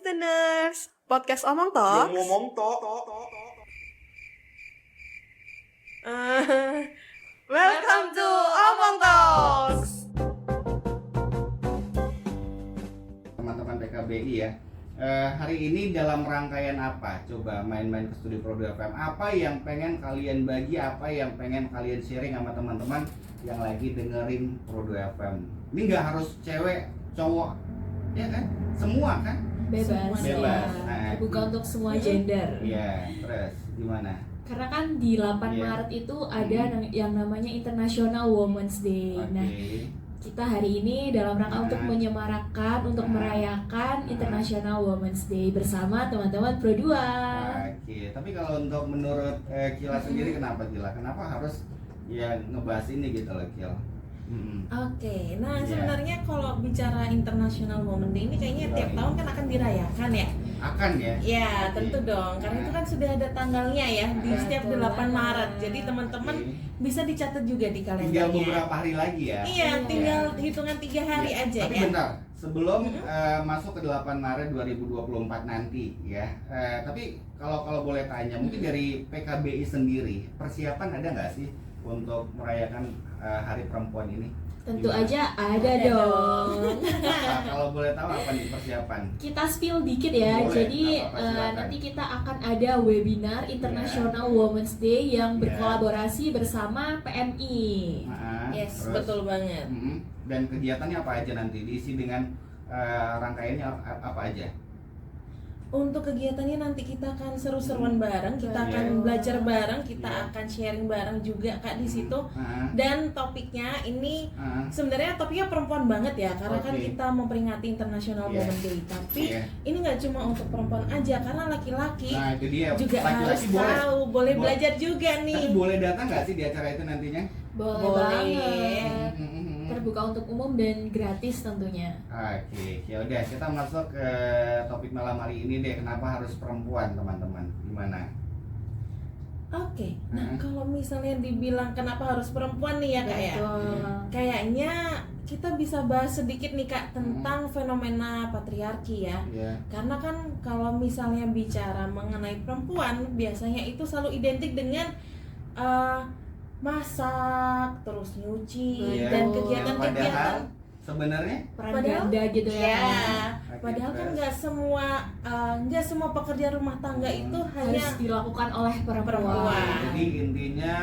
listeners, podcast Omong Yang Talks. ngomong tok. Welcome to Omong Talks. Teman-teman PKBI ya. Hari ini dalam rangkaian apa? Coba main-main ke Studio Pro 2 FM. Apa yang pengen kalian bagi? Apa yang pengen kalian sharing sama teman-teman yang lagi dengerin Pro 2 FM? Ini nggak harus cewek, cowok, ya kan? Semua kan? Bebas. Nah, Bukan untuk semua gender. Iya, terus gimana? Karena kan di 8 Iya. Maret itu ada yang namanya International Women's Day. Oke. Nah, kita hari ini dalam rangka untuk Nah. menyemarakan, untuk Nah. merayakan Nah. International Women's Day bersama teman-teman Pro 2. Oke, tapi kalau untuk menurut Kila sendiri kenapa Kila? Kenapa harus ya ngebahas ini gitu loh Kil? Oke, nah Iya. sebenarnya kalau bicara International Women Day ini kayaknya tiap tahun kan akan dirayakan ya. Akan ya? Ya, Oke. tentu dong, karena itu kan sudah ada tanggalnya ya di setiap Betul 8 Maret. banget. Jadi teman-teman Oke. bisa dicatat juga di Tinggal kalendernya. beberapa hari lagi ya? Iya, tinggal Iya. hitungan 3 hari Iya. aja Tapi ya. bentar, sebelum masuk ke 8 Maret 2024 nanti ya. Tapi kalau boleh tanya, mungkin dari PKBI sendiri persiapan ada nggak sih untuk merayakan Hari Perempuan ini? Tentu Gimana? aja ada Ada dong. Kalau boleh tahu apa nih persiapan? Kita spill dikit ya. Boleh, Jadi apa-apa, silakan. nanti kita akan ada webinar International Women's Day yang Iya. berkolaborasi bersama PMI. Nah, Yes, terus? betul banget. Dan kegiatannya apa aja nanti? Diisi dengan rangkaiannya apa aja? Untuk kegiatannya nanti kita akan seru-seruan bareng, kita Iya. akan belajar bareng, kita Iya. akan sharing bareng juga Kak di situ. Nah, Dan topiknya ini sebenarnya topiknya perempuan banget ya, karena kan Oke. kita memperingati International Iya. Women Day. Tapi Iya. ini nggak cuma untuk perempuan aja, karena laki-laki Nah itu dia, juga harus laki-laki boleh. tahu, boleh Boleh. belajar juga nih. Tapi boleh datang nggak sih di acara itu nantinya? Boleh, Boleh. banget. Terbuka untuk umum dan gratis tentunya. Oke, ya udah kita masuk ke topik malam hari ini deh. Kenapa harus perempuan, teman-teman? Gimana? Oke, nah Hmm. kalau misalnya dibilang kenapa harus perempuan nih ya Kak ya, Betul. kayaknya kita bisa bahas sedikit nih Kak tentang fenomena patriarki ya. Ya. Karena kan kalau misalnya bicara mengenai perempuan, biasanya itu selalu identik dengan masak, terus nyuci, Iya. dan Padahal kegiatan-kegiatan. Sebenarnya Peran Padahal- ganda gitu ya. Ya, Oke, padahal kan terus? nggak semua pekerjaan rumah tangga itu hanya Harus dilakukan oleh perempuan. Perempuan. Jadi intinya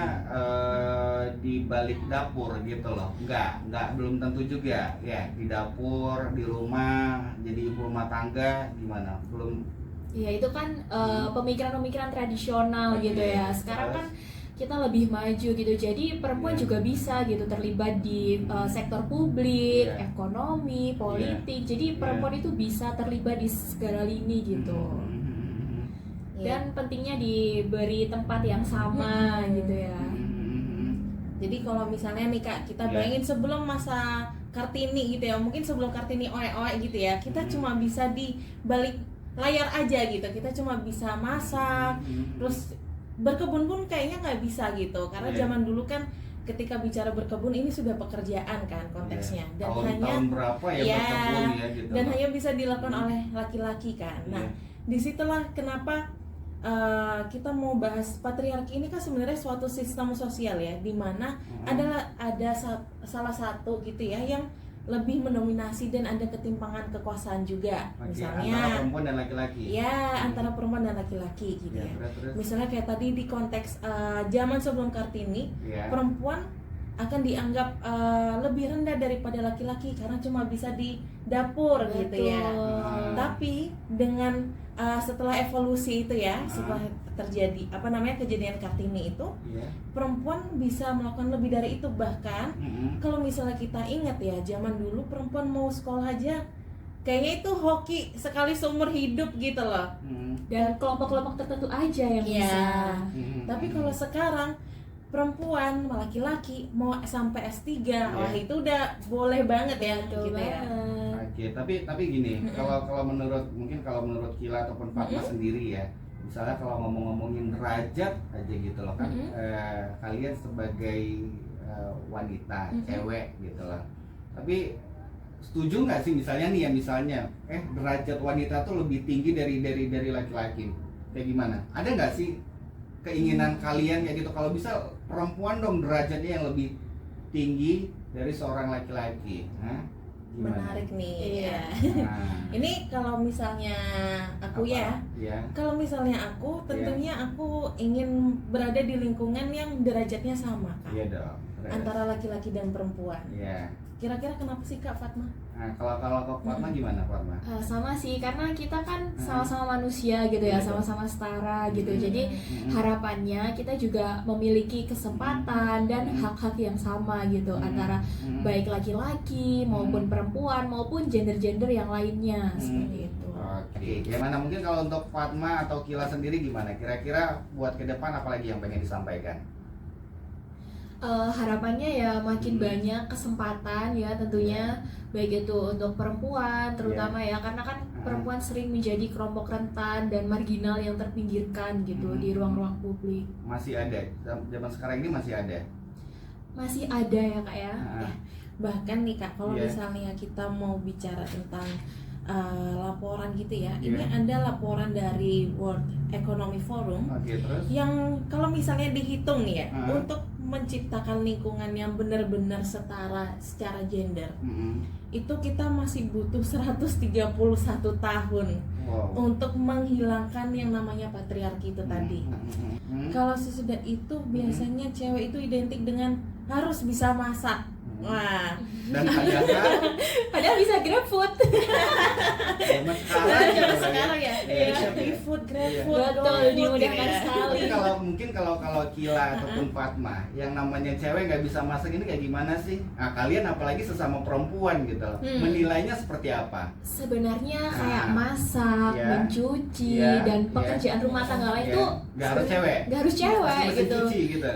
di balik dapur gitu loh. Enggak belum tentu juga ya di dapur, di rumah, jadi ibu rumah tangga gimana? Belum. Iya, itu kan pemikiran-pemikiran tradisional Oke, gitu ya. Sekarang terus? kan kita lebih maju gitu. Jadi perempuan Iya. juga bisa gitu terlibat di sektor publik, Iya. ekonomi, politik. Jadi perempuan itu bisa terlibat di segala lini gitu. Hmm. ya. Dan pentingnya diberi tempat yang sama gitu ya. Jadi kalau misalnya nih Kak, kita Ya. bayangin sebelum masa Kartini gitu ya, mungkin sebelum Kartini oe-oe gitu ya, kita cuma bisa di balik layar aja gitu, kita cuma bisa masak, terus berkebun pun kayaknya nggak bisa gitu, karena Iya. zaman dulu kan ketika bicara berkebun ini sudah pekerjaan kan konteksnya, dan hanya tahun berapa ya Iya, berkebun ya gitu. dan loh. hanya bisa dilakukan oleh laki-laki kan. Nah, Iya. disitulah kenapa kita mau bahas patriarki ini kan sebenarnya suatu sistem sosial ya, di mana ada salah satu gitu ya yang lebih mendominasi dan ada ketimpangan kekuasaan juga. Oke, antara Misalnya perempuan dan laki-laki. ya antara perempuan dan laki-laki gitu Ya, ya. terus. Misalnya kayak tadi di konteks zaman sebelum Kartini, Ya. perempuan akan dianggap lebih rendah daripada laki-laki karena cuma bisa di dapur gitu ya. Betul. Tapi dengan setelah evolusi itu ya, setelah terjadi kejadian Kartini itu, Ya. perempuan bisa melakukan lebih dari itu. Bahkan kalau misalnya kita ingat ya, zaman dulu perempuan mau sekolah aja kayaknya itu hoki sekali seumur hidup gitu loh. Dan kelompok-kelompok tertentu aja yang Iya. bisa. Tapi kalau sekarang perempuan, laki-laki mau sampai S3, wah itu udah boleh banget ya Betul gitu ya. banget. Oke, tapi gini, kalau menurut Kila ataupun Fatma sendiri ya, misalnya kalau ngomongin derajat aja gitu loh kan, kalian sebagai wanita, cewek gitu loh. Tapi setuju nggak sih misalnya nih ya, misalnya derajat wanita tuh lebih tinggi dari laki-laki, kayak gimana? Ada nggak sih keinginan kalian kayak gitu, kalau bisa perempuan dong derajatnya yang lebih tinggi dari seorang laki-laki? Hah? Gimana? Menarik nih. Iya. Nah, Ini kalau misalnya aku apa? ya, kalau misalnya aku tentunya aku ingin berada di lingkungan yang derajatnya sama Kak, Iya dong. Terus. antara laki-laki dan perempuan. Iya. Kira-kira kenapa sih Kak Fatma? Nah, kalau Fatma gimana Fatma? Sama sih, karena kita kan Hmm. sama-sama manusia gitu ya, Iya. sama-sama setara gitu. Hmm. Jadi Hmm. harapannya kita juga memiliki kesempatan dan Hmm. hak-hak yang sama gitu, Hmm. antara Hmm. baik laki-laki maupun perempuan maupun gender-gender yang lainnya seperti itu. Oke, gimana mungkin kalau untuk Fatma atau Kila sendiri gimana? Kira-kira buat ke depan apalagi yang pengen disampaikan? Harapannya ya makin banyak kesempatan ya tentunya, baik itu untuk perempuan terutama ya, karena kan perempuan sering menjadi kelompok rentan dan marginal yang terpinggirkan gitu di ruang-ruang publik. Masih ada, zaman sekarang ini masih ada. Masih ada ya Kak ya. Nah, Bahkan nih Kak, kalau Iya. misalnya kita mau bicara tentang laporan gitu ya, Iya. ini ada laporan dari World Economic Forum Oke, terus? yang kalau misalnya dihitung nih ya, Ah. untuk menciptakan lingkungan yang benar-benar setara secara gender, Mm-mm. itu kita masih butuh 131 tahun Wow. untuk menghilangkan yang namanya patriarki itu tadi. Mm-mm. Kalau sesudah itu biasanya cewek itu identik dengan harus bisa masak. Wah, Dan padahal Padahal bisa GrabFood. zaman sekarang gitu zaman sekarang ya, Iya. Shopee Food, Grab Iya. Food, Betul, GoFood dimudahkan gitu ya. sekali. Tapi kalau Kila ataupun Fatma yang namanya cewek nggak bisa masak ini kayak gimana sih? Nah, kalian apalagi sesama perempuan gitu, menilainya seperti apa? Sebenarnya kayak Nah, masak, iya, mencuci, iya, dan iya, pekerjaan rumah tangga lain iya. tuh Nggak harus cewek. nggak harus cewek Mesin gitu. cuci gitu.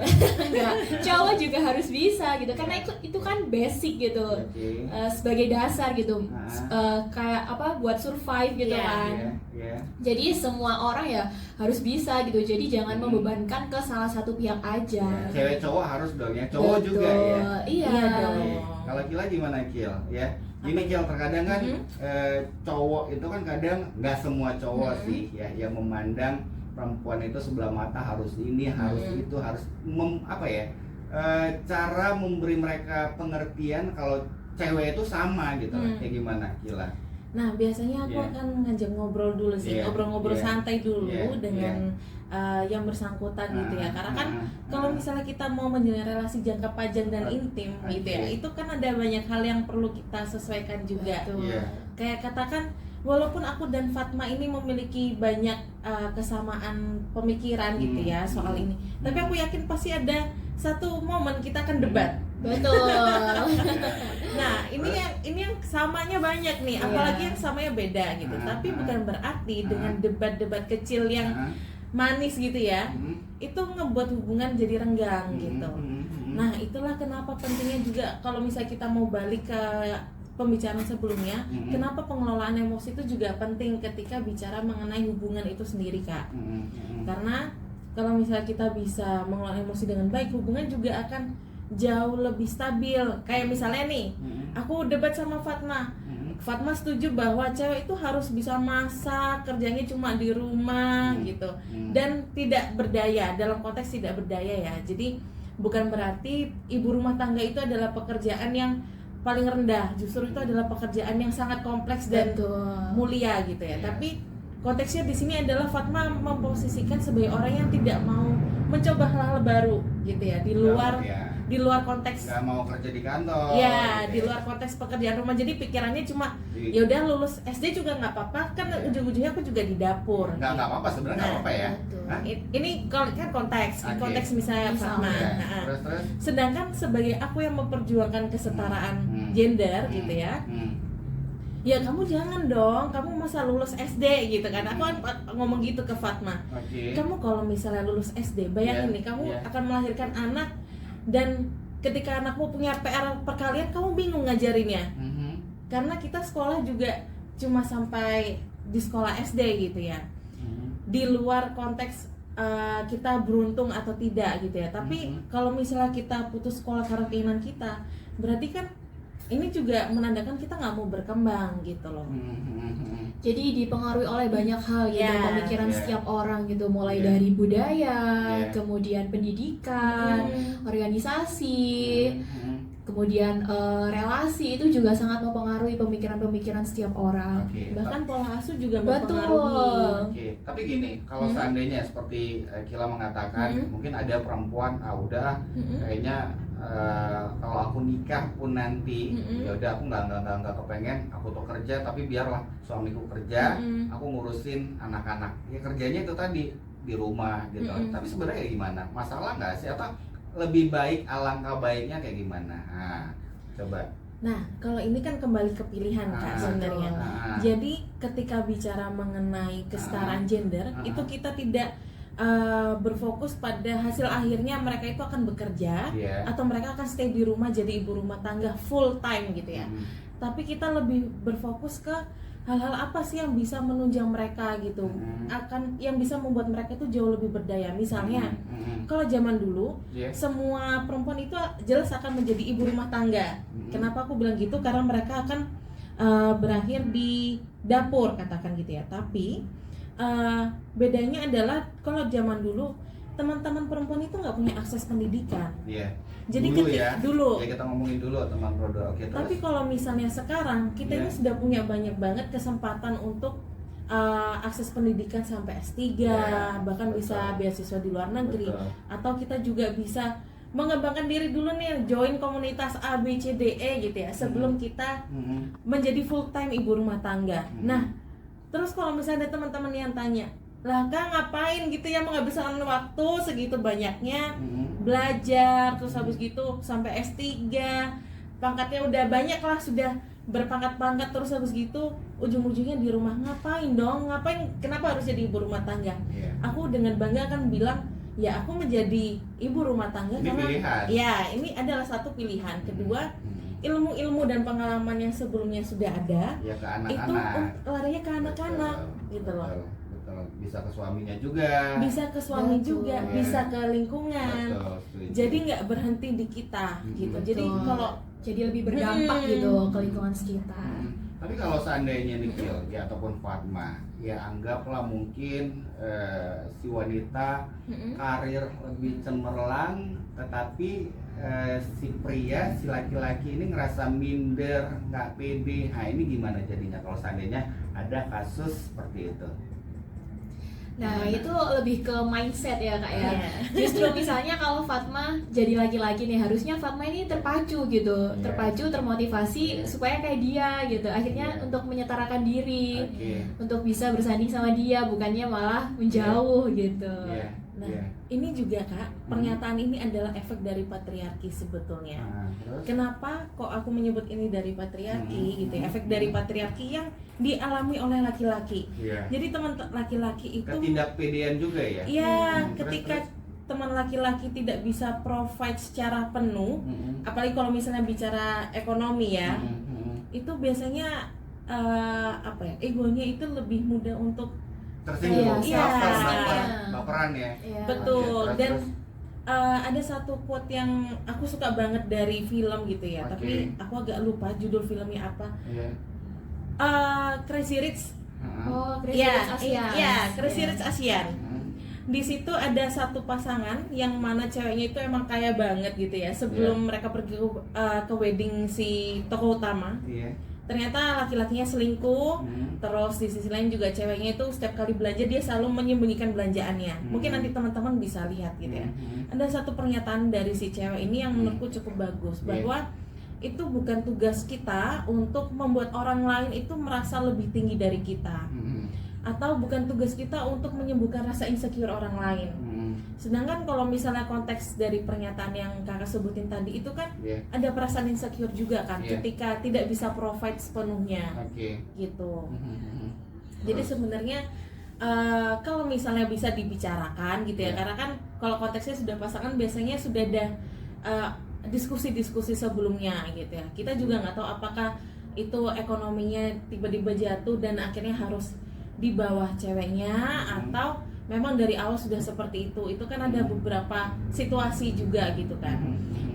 Enggak, cowok juga harus bisa gitu, karena itu kan basic gitu. Oke. Sebagai dasar gitu. Ah. Kayak apa buat survive gitu Iya. kan. Iya. Jadi semua orang ya harus bisa gitu. Jadi jangan membebankan ke salah satu pihak aja. Ya, cewek cowok harus dong ya, cowok Betul. juga ya. Iya. Iya dong. Kalau Kila gimana Kil? Ya, gini Kil, terkadang kan cowok itu kan kadang nggak semua cowok sih ya yang memandang perempuan itu sebelah mata, harus ini, harus itu, harus apa ya? Cara memberi mereka pengertian kalau cewek itu sama gitu, kayak gimana Kila? Nah, biasanya aku Iya. akan ngajak ngobrol dulu sih, Iya, ngobrol-ngobrol iya, santai dulu iya, dengan yang bersangkutan gitu ya. Karena kan kalau misalnya kita mau menjalin relasi jangka panjang dan intim gitu ya, Oke. itu kan ada banyak hal yang perlu kita sesuaikan juga. Betul. Iya. Kayak katakan, walaupun aku dan Fatma ini memiliki banyak kesamaan pemikiran gitu ya soal ini, tapi aku yakin pasti ada satu momen kita akan debat. Betul. Nah, ini yang samanya banyak nih, Iya. apalagi yang samanya beda gitu. Tapi bukan berarti dengan debat-debat kecil yang manis gitu ya, itu ngebuat hubungan jadi renggang gitu. Nah, itulah kenapa pentingnya juga kalau misalnya kita mau balik ke pembicaraan sebelumnya, kenapa pengelolaan emosi itu juga penting ketika bicara mengenai hubungan itu sendiri, Kak. Karena kalau misalnya kita bisa mengelola emosi dengan baik, hubungan juga akan jauh lebih stabil. Kayak misalnya nih, aku debat sama Fatma. Fatma setuju bahwa cewek itu harus bisa masak, kerjanya cuma di rumah gitu. Dan tidak berdaya, dalam konteks tidak berdaya ya. Jadi bukan berarti ibu rumah tangga itu adalah pekerjaan yang paling rendah. Justru itu adalah pekerjaan yang sangat kompleks dan Betul. mulia gitu ya. Iya. Tapi konteksnya di sini adalah Fatma memposisikan sebagai orang yang tidak mau mencoba hal-hal baru gitu ya, di luar konteks nggak mau kerja di kantor ya, gitu di luar konteks pekerjaan rumah. Jadi pikirannya cuma Jadi, ya udah lulus SD juga nggak apa-apa, kan Iya. ujung-ujungnya aku juga di dapur. nggak apa-apa sebenarnya, nggak Nah, apa-apa ya. betul. Hah? Ini kalau kan konteks, Oke. konteks misalnya Fatma. Ya, Nah, terus sedangkan sebagai aku yang memperjuangkan kesetaraan gender gitu ya, ya kamu jangan dong, kamu masa lulus SD gitu kan. Aku kan ngomong gitu ke Fatma. Oke. Kamu kalau misalnya lulus SD, bayangin Iya, nih, kamu iya. akan melahirkan anak dan ketika anakmu punya PR perkalian, kamu bingung ngajarinnya. Karena kita sekolah juga cuma sampai di sekolah SD gitu ya. Di luar konteks kita beruntung atau tidak gitu ya. Tapi kalau misalnya kita putus sekolah karena keinginan kita, berarti kan ini juga menandakan kita nggak mau berkembang gitu loh. Jadi dipengaruhi oleh banyak hal gitu, Yeah. pemikiran Yeah. setiap orang gitu, mulai Yeah. dari budaya, Yeah. kemudian pendidikan, organisasi, kemudian relasi itu juga sangat mempengaruhi pemikiran-pemikiran setiap orang. Oke. Bahkan pola asuh juga Betul. mempengaruhi. Oke, tapi gini, kalau seandainya seperti Kila mengatakan, mungkin ada perempuan, udah kayaknya kalau aku nikah pun nanti, ya udah aku nggak kepengen, aku tuh kerja, tapi biarlah suamiku kerja, aku ngurusin anak-anak. Ya kerjanya itu tadi di rumah gitu. Tapi sebenarnya gimana? Masalah nggak sih? Atau lebih baik, alangkah baiknya kayak gimana? Nah, coba. Nah, kalau ini kan kembali ke pilihan Kak sebenarnya. Jadi ketika bicara mengenai kesetaraan gender, itu kita tidak berfokus pada hasil akhirnya mereka itu akan bekerja atau mereka akan stay di rumah jadi ibu rumah tangga full time gitu ya. Tapi kita lebih berfokus ke hal-hal apa sih yang bisa menunjang mereka gitu, akan yang bisa membuat mereka itu jauh lebih berdaya. Misalnya kalau zaman dulu semua perempuan itu jelas akan menjadi ibu rumah tangga. Kenapa aku bilang gitu? Karena mereka akan berakhir di dapur katakan gitu ya. Tapi bedanya adalah kalau zaman dulu teman-teman perempuan itu nggak punya akses pendidikan. Iya. Jadi dulu dulu. Ya kita ngomongin dulu teman produk. Oke, Tapi terus? kalau misalnya sekarang kita ini sudah punya banyak banget kesempatan untuk akses pendidikan sampai S3, bahkan bisa beasiswa di luar negeri, atau kita juga bisa mengembangkan diri dulu nih, join komunitas A, B, C, D, E gitu ya, sebelum kita menjadi full time ibu rumah tangga. Nah, terus kalau misalnya ada teman-teman yang tanya, lah Kak ngapain gitu ya menghabiskan waktu segitu banyaknya belajar, terus habis gitu sampai S3, pangkatnya udah banyak lah, sudah berpangkat-pangkat, terus habis gitu ujung-ujungnya di rumah, ngapain dong, kenapa harus jadi ibu rumah tangga? Aku dengan bangga kan bilang, ya aku menjadi ibu rumah tangga Ini karena pilihan. ya ini adalah satu pilihan. Kedua, ilmu-ilmu dan pengalaman yang sebelumnya sudah ada Ya ke itu anak-anak. larinya ke anak-anak gitu loh. Betul. Bisa ke suaminya juga. Bisa ke suami Betul. juga, Ya. bisa ke lingkungan. Betul, setuju. Jadi nggak berhenti di kita gitu. Jadi Betul. kalau Jadi lebih berdampak gitu ke lingkungan sekitar. Tapi kalau seandainya Nikhil ya ataupun Fatma, ya anggaplah mungkin si wanita karir lebih cemerlang, tetapi si pria, si laki-laki ini ngerasa minder, nggak pede. Nah ini gimana jadinya kalau seandainya ada kasus seperti itu? Nah itu lebih ke mindset ya Kak ya. Iya. Justru misalnya kalau Fatma jadi laki-laki nih, harusnya Fatma ini terpacu gitu, Iya. terpacu, termotivasi Iya. supaya kayak dia gitu. Akhirnya Iya. untuk menyetarakan diri, Oke. untuk bisa bersanding sama dia, bukannya malah menjauh gitu. Iya. Nah, Iya. ini juga Kak, pernyataan ini adalah efek dari patriarki sebetulnya. Nah, terus? Kenapa kok aku menyebut ini dari patriarki gitu ya? Efek dari patriarki yang dialami oleh laki-laki. Iya. Jadi teman laki-laki itu Ketidakpedean juga ya? ya Terus, ketika terus? teman laki-laki tidak bisa provide secara penuh, apalagi kalau misalnya bicara ekonomi ya, itu biasanya apa ya, egonya itu lebih mudah untuk Tersinggung, Iya, baperan ya? Iya. betul. Oke, Dan terus? ada satu quote yang aku suka banget dari film gitu ya, Oke. tapi aku agak lupa judul filmnya apa. Iya. Crazy Rich, Oh, Crazy ya, Rich Asians. iya, Crazy Iya. Rich Asian. Di situ ada satu pasangan yang mana ceweknya itu emang kaya banget gitu ya. Sebelum mereka pergi ke wedding si tokoh utama, Iya. ternyata laki-lakinya selingkuh. Terus di sisi lain juga ceweknya itu setiap kali belanja dia selalu menyembunyikan belanjaannya. Mungkin nanti teman-teman bisa lihat gitu ya. Ada satu pernyataan dari si cewek ini yang menurutku cukup bagus, bahwa itu bukan tugas kita untuk membuat orang lain itu merasa lebih tinggi dari kita, atau bukan tugas kita untuk menyembuhkan rasa insecure orang lain. Sedangkan kalau misalnya konteks dari pernyataan yang kakak sebutin tadi itu kan ada perasaan insecure juga kan, ketika tidak bisa provide sepenuhnya Oke. gitu. Jadi sebenarnya kalau misalnya bisa dibicarakan gitu ya, karena kan kalau konteksnya sudah pasangan biasanya sudah ada diskusi-diskusi sebelumnya gitu ya. Kita juga nggak tahu apakah itu ekonominya tiba-tiba jatuh dan akhirnya harus di bawah ceweknya, atau memang dari awal sudah seperti itu. Itu kan ada beberapa situasi juga gitu kan.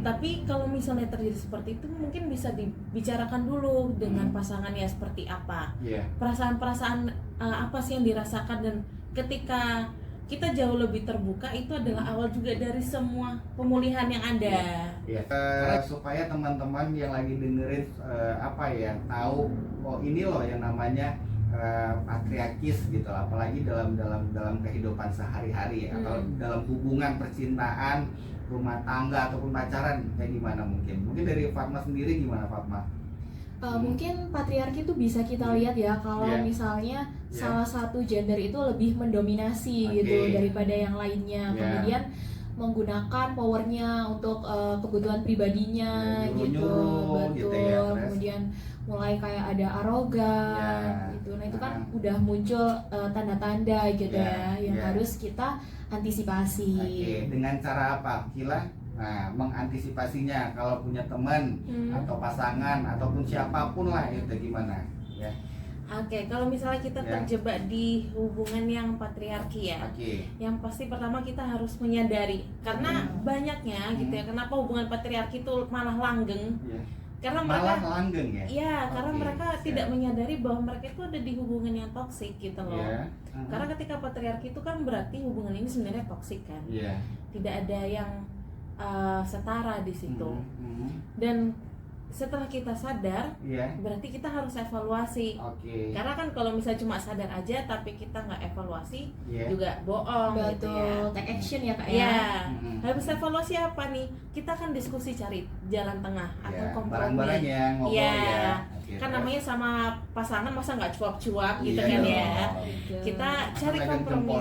Tapi kalau misalnya terjadi seperti itu mungkin bisa dibicarakan dulu dengan pasangannya seperti apa. Iya. Perasaan-perasaan apa sih yang dirasakan, dan ketika kita jauh lebih terbuka itu adalah awal juga dari semua pemulihan yang ada. Iya. Supaya teman-teman yang lagi dengerin tahu ini loh yang namanya patriarkis gitu, apalagi dalam kehidupan sehari-hari ya, atau dalam hubungan percintaan, rumah tangga ataupun pacaran kayak gimana mungkin dari Fatma sendiri gimana Fatma? Mungkin patriarki itu bisa kita lihat ya kalau misalnya salah satu gender itu lebih mendominasi gitu daripada yang lainnya, kemudian menggunakan powernya untuk kebutuhan pribadinya gitu, betul. Kemudian mulai kayak ada arogan gitu. Nah itu kan udah muncul tanda-tanda gitu yang harus kita antisipasi. Dengan cara apa Kila? Nah, mengantisipasinya kalau punya teman atau pasangan ataupun siapapun lah itu gimana ya? Oke, kalau misalnya kita terjebak di hubungan yang patriarki ya, yang pasti pertama kita harus menyadari, karena banyaknya gitu ya, kenapa hubungan patriarki itu malah langgeng? Karena mereka langgeng ya? Iya, karena mereka tidak menyadari bahwa mereka itu ada di hubungan yang toksik gitu loh. Karena ketika patriarki itu kan berarti hubungan ini sebenarnya toksik kan, tidak ada yang setara di situ. Dan setelah kita sadar, berarti kita harus evaluasi. Karena kan kalau misalnya cuma sadar aja tapi kita nggak evaluasi, juga bohong. Betul, gitu ya. take action ya Kak Harus evaluasi apa nih? Kita kan diskusi cari jalan tengah atau kompromi. Bareng-bareng ya, ngobrol Kan namanya sama pasangan masa nggak cuap-cuap gitu kan ya. Kita cari kompromi.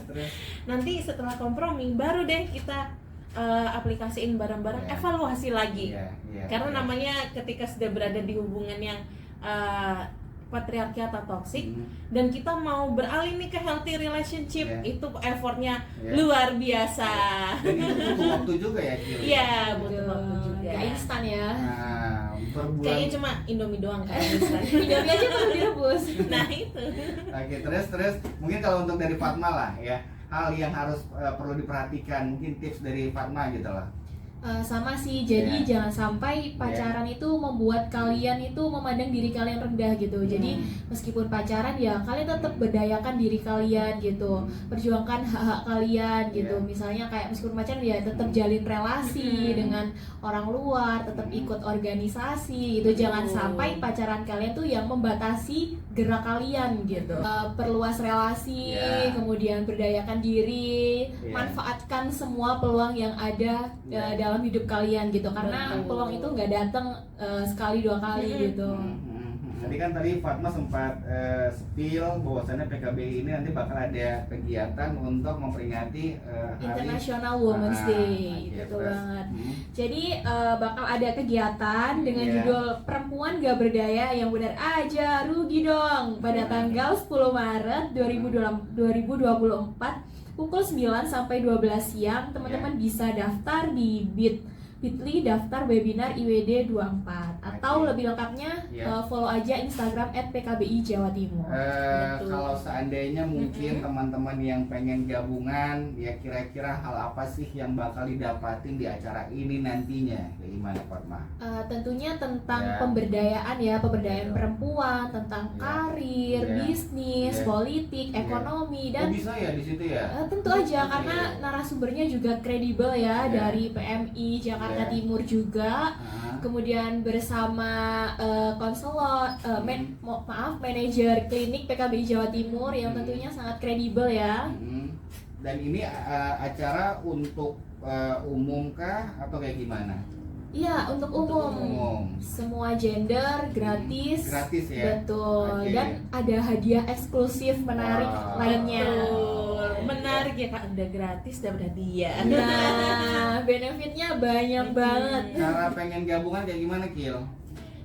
Terus. Nanti setelah kompromi baru deh kita aplikasiin bareng-bareng, evaluasi lagi. Karena namanya ketika sudah berada di hubungan yang patriarki atau toksik, dan kita mau beralih nih ke healthy relationship, itu effortnya luar biasa. Dan itu butuh waktu juga ya Kil? Iya, butuh waktu juga. Gak instan ya. Kayaknya cuma Indomie doang kan instan. Indomie aja perlu direbus. Nah itu. Terus mungkin kalau untuk dari Fatma lah ya, hal yang harus perlu diperhatikan, mungkin tips dari Fatma gitu lah. Sama sih, jadi jangan sampai pacaran itu membuat kalian itu memandang diri kalian rendah gitu. Jadi meskipun pacaran ya kalian tetap berdayakan diri kalian gitu, perjuangkan hak-hak kalian gitu. Misalnya kayak meskipun pacaran ya tetap jalin relasi dengan orang luar, tetap ikut organisasi gitu. Jangan sampai pacaran kalian tuh yang membatasi gerak kalian gitu. Perluas relasi, kemudian berdayakan diri, manfaatkan semua peluang yang ada dalam hidup kalian gitu, karena peluang itu nggak datang sekali dua kali gitu. Tadi Fatma sempat spill bahwasannya PKBI ini nanti bakal ada kegiatan untuk memperingati International Women's Day, betul banget. Jadi bakal ada kegiatan dengan judul Perempuan Gak Berdaya Yang Benar Aja Rugi Dong pada tanggal 10 Maret 2024 pukul 9 sampai 12 siang. Teman-teman bisa daftar di bit.ly daftar webinar IWD 24 atau lebih lengkapnya follow aja Instagram @pkbi Jawa Timur. Kalau seandainya mungkin teman-teman yang pengen gabungan, ya kira-kira hal apa sih yang bakal didapatin di acara ini nantinya? Kayak gimana Fatma? Tentunya tentang pemberdayaan ya, pemberdayaan perempuan, tentang karir, bisnis, politik, ekonomi, dan bisa ya di situ ya? Tentu aja karena narasumbernya juga kredibel ya, dari PMI Jakarta Timur juga. Kemudian bersama konselor, manajer klinik PKBI Jawa Timur yang tentunya sangat kredibel ya. Dan ini acara untuk umum kah atau kayak gimana? Iya, untuk umum. Semua gender gratis. Gratis ya. Betul. Dan ada hadiah eksklusif menarik lainnya. Menarik ya Kak, udah gratis dapat hadiah. Nah, benefitnya banyak banget. Cara pengen gabungan kayak gimana Kil?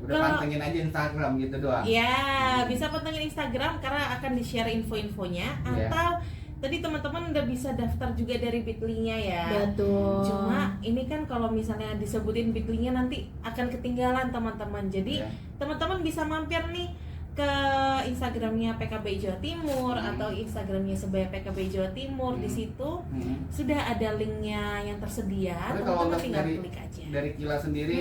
Udah pantengin aja Instagram gitu doang. Ya, bisa pantengin Instagram karena akan di-share info-infonya. Atau tadi teman-teman udah bisa daftar juga dari bit.ly-nya ya. Betul. Cuma ini kan kalau misalnya disebutin bit.ly-nya nanti akan ketinggalan teman-teman. Jadi teman-teman bisa mampir nih ke Instagramnya PKB Jawa Timur atau Instagramnya Sebaya PKB Jawa Timur, di situ sudah ada linknya yang tersedia. Tapi kalau Teman-teman untuk tinggal klik aja. dari Kila sendiri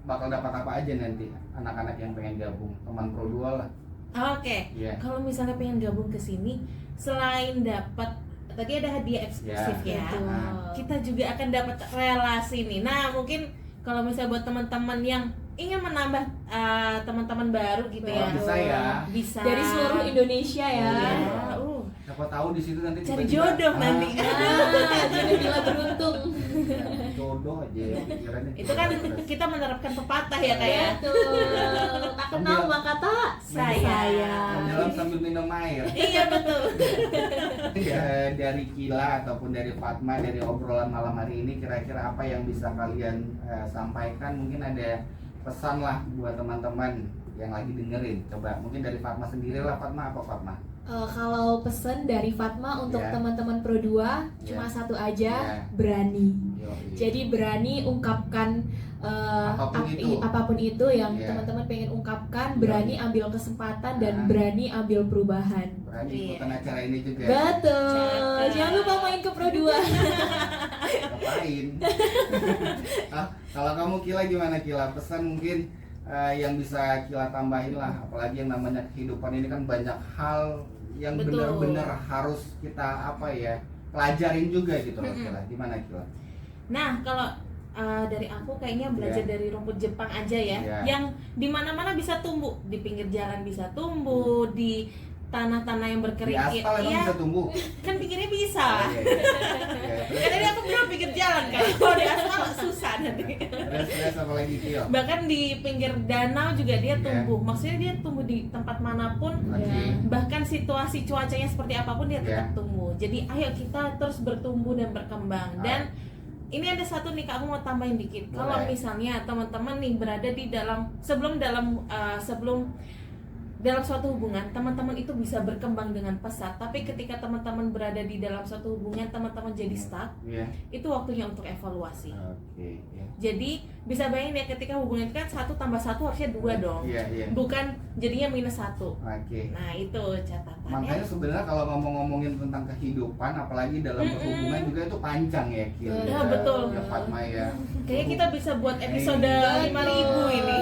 bakal dapat apa aja nanti anak-anak yang pengen gabung teman Pro 2 lah. Oke. Iya. Kalau misalnya pengen gabung ke sini, selain dapat tadi ada hadiah eksklusif ya, kita juga akan dapat relasi nih. Nah, mungkin kalau misalnya buat teman-teman yang ingin menambah teman-teman baru gitu ya, Bisa ya. bisa Dari seluruh Indonesia ya. Ya, Siapa tahu di situ nanti cari tiba-tiba, jodoh nanti. Jadi bila beruntung. jodoh aja pikirannya. Itu kan kita menerapkan pepatah ya kayak. Betul. Tak kenal maka tak sayang. Menyelam sambil minum air. Iya betul. Ya, dari Kila ataupun dari Fatma, dari obrolan malam hari ini, kira-kira apa yang bisa kalian sampaikan? Mungkin ada pesan lah buat teman-teman yang lagi dengerin. Coba mungkin dari Fatma sendiri lah. Fatma, apa Fatma? Kalau pesan dari Fatma untuk Ya. teman-teman Pro 2 cuma satu aja, berani. Yoi. Jadi berani ungkapkan apapun itu yang Ya. teman-teman pengen ungkapkan, berani ambil kesempatan dan berani ambil perubahan. berani Iya. ikutan acara ini juga. Betul. Cakep. Jangan lupa main ke Pro 2. Ngapain? Kalau kamu Kila gimana Kila? Pesan mungkin yang bisa Kila tambahin lah, apalagi yang namanya kehidupan ini kan banyak hal yang Betul. benar-benar harus kita pelajarin juga gitu loh Kila. Gimana Kila? Nah, kalau dari aku kayaknya belajar dari rumput Jepang aja ya, yang di mana-mana bisa tumbuh, di pinggir jalan bisa tumbuh, di tanah-tanah yang Di berkerikil. aspal emang Iya, bisa tumbuh? kan pinggirnya bisa. Oh, iya. Kan tadi aku bilang pinggir jalan kan, kalau di aspal susah nanti. Terus apa lagi Kila? Bahkan di pinggir danau juga dia Iya. tumbuh. Maksudnya dia tumbuh di tempat manapun. Oke. Bahkan situasi cuacanya seperti apapun dia tetap Iya. tumbuh. Jadi ayo kita terus bertumbuh dan berkembang. Dan ini ada satu nih Kak, aku mau tambahin dikit. Kalau Boleh. misalnya teman-teman nih berada di sebelum dalam suatu hubungan, teman-teman itu bisa berkembang dengan pesat. Tapi ketika teman-teman berada di dalam suatu hubungan, teman-teman jadi stuck, Iya. itu waktunya untuk evaluasi. Oke. Ya. Jadi bisa bayangin ya, ketika hubungan itu kan 1 tambah 1 harusnya 2 dong. Iya, iya. Bukan jadinya -1. Oke. Nah itu catatannya. Makanya sebenarnya kalau ngomongin tentang kehidupan, apalagi dalam berhubungan juga itu panjang ya Kila. Ya, betul. Ya Fatma ya. Kayaknya kita bisa buat episode Iya. 5.000 ini.